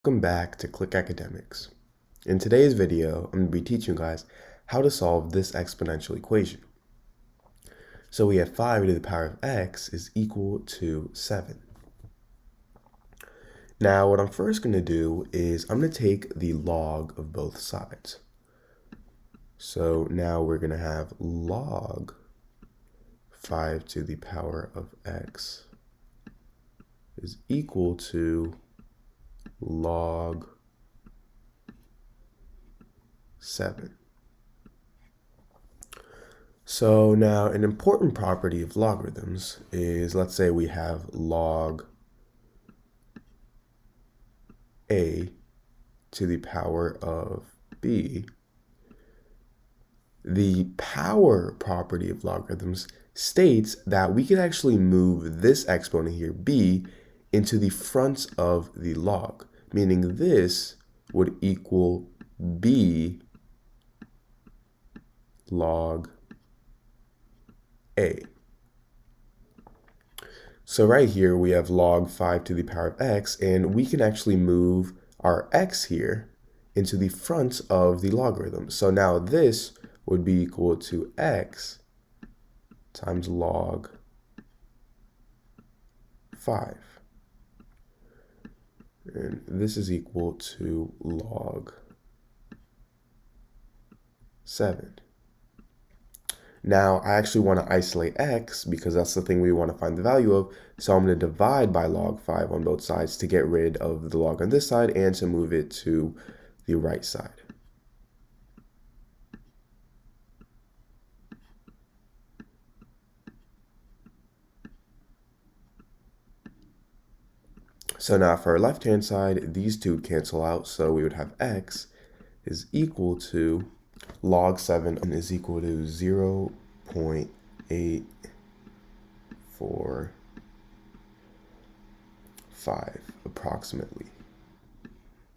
Welcome back to Click Academics. In today's video, I'm going to be teaching you guys how to solve this exponential equation. So we have 5 to the power of x is equal to 7. Now what I'm first going to do is I'm going to take the log of both sides. So now we're going to have log 5 to the power of x is equal to log 7. So now an important property of logarithms is, let's say we have log a to the power of b. The power property of logarithms states that we can actually move this exponent here, b, into the front of the log, meaning this would equal b log a. So right here we have log 5 to the power of x, and we can actually move our x here into the front of the logarithm. So now this would be equal to x times log 5. And this is equal to log 7. Now, I actually want to isolate x because that's the thing we want to find the value of. So I'm going to divide by log 5 on both sides to get rid of the log on this side and to move it to the right side. So now for our left-hand side, these two cancel out. So we would have x is equal to log 7 is equal to 0.845 approximately.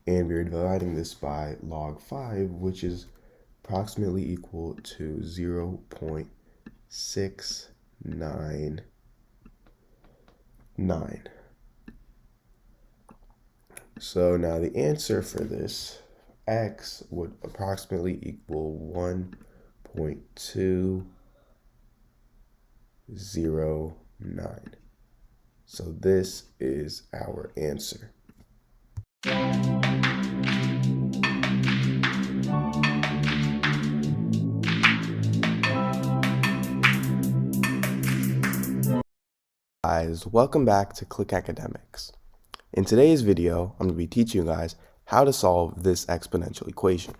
And we're dividing this by log 5, which is approximately equal to 0.699. So now the answer for this, x would approximately equal 1.209. So this is our answer. Guys, welcome back to Click Academics. In today's video, I'm going to be teaching you guys how to solve this exponential equation.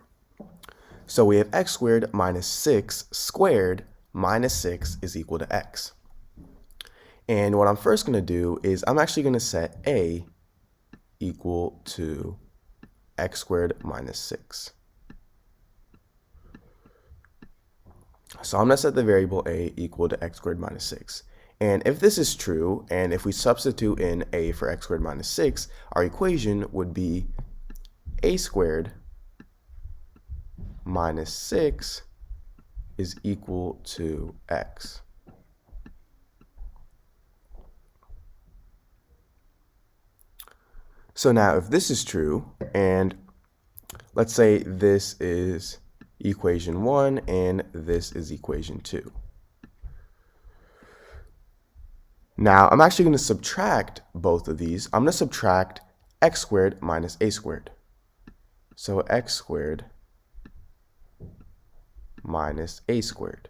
So we have x squared minus 6 squared minus 6 is equal to x. And what I'm first going to do is I'm actually going to set a equal to x squared minus 6. So I'm going to set the variable a equal to x squared minus 6. And if this is true, and if we substitute in a for x squared minus 6, our equation would be a squared minus 6 is equal to x. So now if this is true, and let's say this is equation 1 and this is equation 2. Now, I'm actually going to subtract both of these. I'm going to subtract x squared minus a squared. So x squared minus a squared.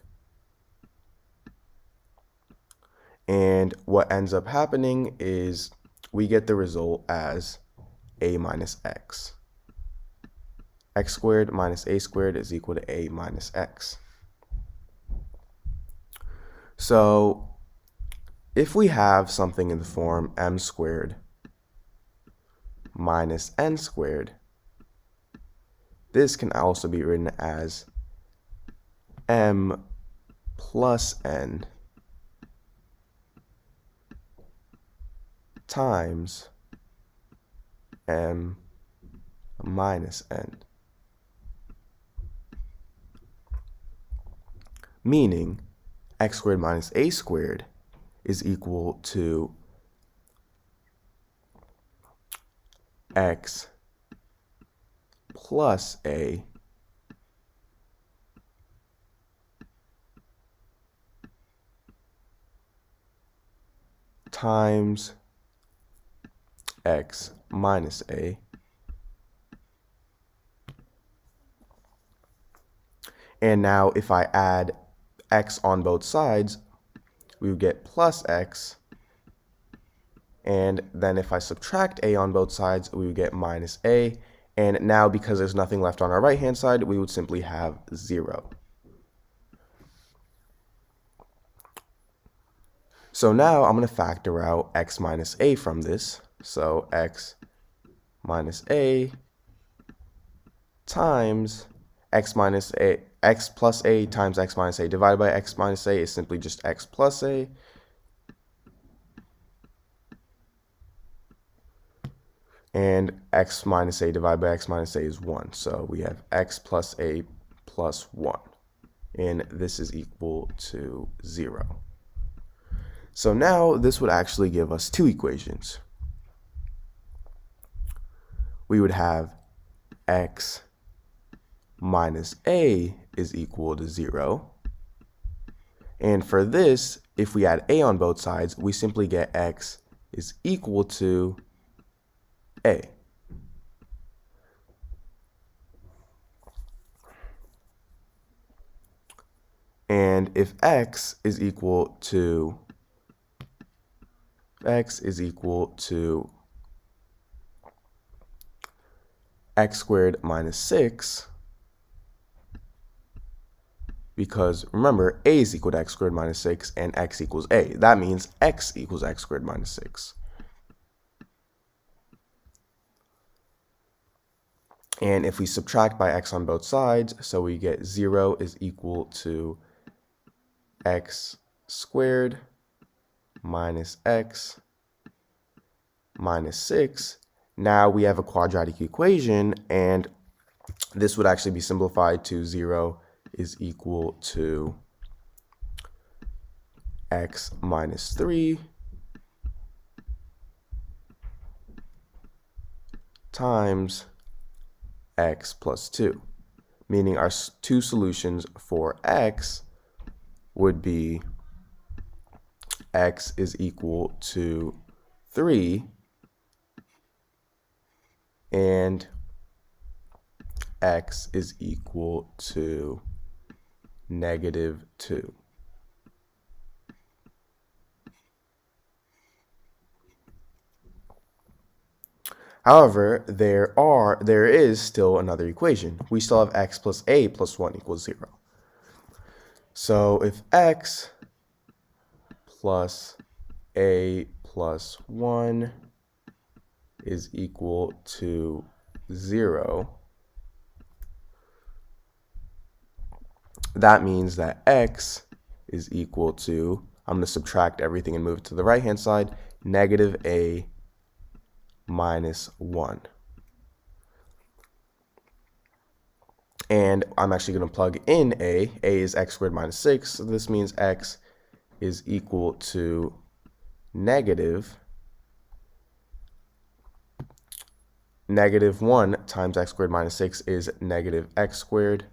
And what ends up happening is we get the result as a minus x. X squared minus a squared is equal to a minus x. So if we have something in the form m squared minus n squared, this can also be written as m plus n times m minus n. Meaning x squared minus a squared is equal to x plus a times x minus a. And now if I add x on both sides, we would get plus x. And then if I subtract a on both sides, we would get minus a. And now because there's nothing left on our right-hand side, we would simply have 0. So now I'm going to factor out x minus a from this. So x minus a times x minus a, x plus a times x minus a divided by x minus a is simply just x plus a. And x minus a divided by x minus a is 1. So we have x plus a plus 1. And this is equal to 0. So now this would actually give us two equations. We would have x minus a is equal to 0. And for this, if we add a on both sides, we simply get x is equal to a. And if x is equal to x squared minus 6, because remember, a is equal to x squared minus 6 and x equals a. That means x equals x squared minus 6. And if we subtract by x on both sides, so we get 0 is equal to x squared minus x minus 6. Now we have a quadratic equation, and this would actually be simplified to 0 is equal to x minus 3 times x plus 2, meaning our two solutions for x would be x is equal to 3 and x is equal to negative 2. However, there is still another equation. We still have x plus a plus 1 equals 0. So if x plus a plus 1 is equal to 0, that means that x is equal to, I'm going to subtract everything and move it to the right-hand side, negative a minus 1. And I'm actually going to plug in a. A is x squared minus 6. So this means x is equal to negative 1 times x squared minus 6 is negative x squared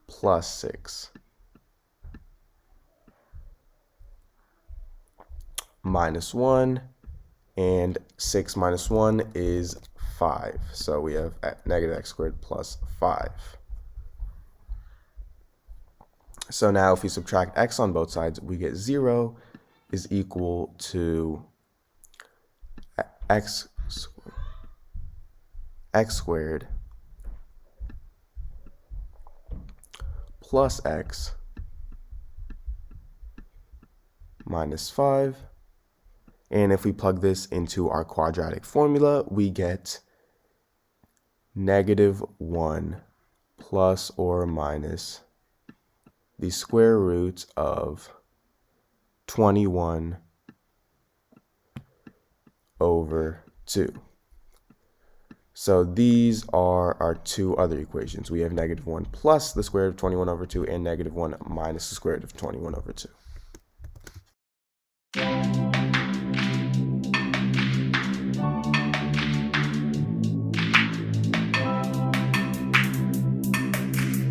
plus 6 minus 1, and 6 minus 1 is 5. So we have negative x squared plus 5. So now if we subtract x on both sides, we get 0 is equal to x squared plus x minus 5. And if we plug this into our quadratic formula, we get negative 1 plus or minus the square root of 21 over 2. So these are our two other equations. We have negative 1 plus the square root of 21 over 2 and negative 1 minus the square root of 21 over 2.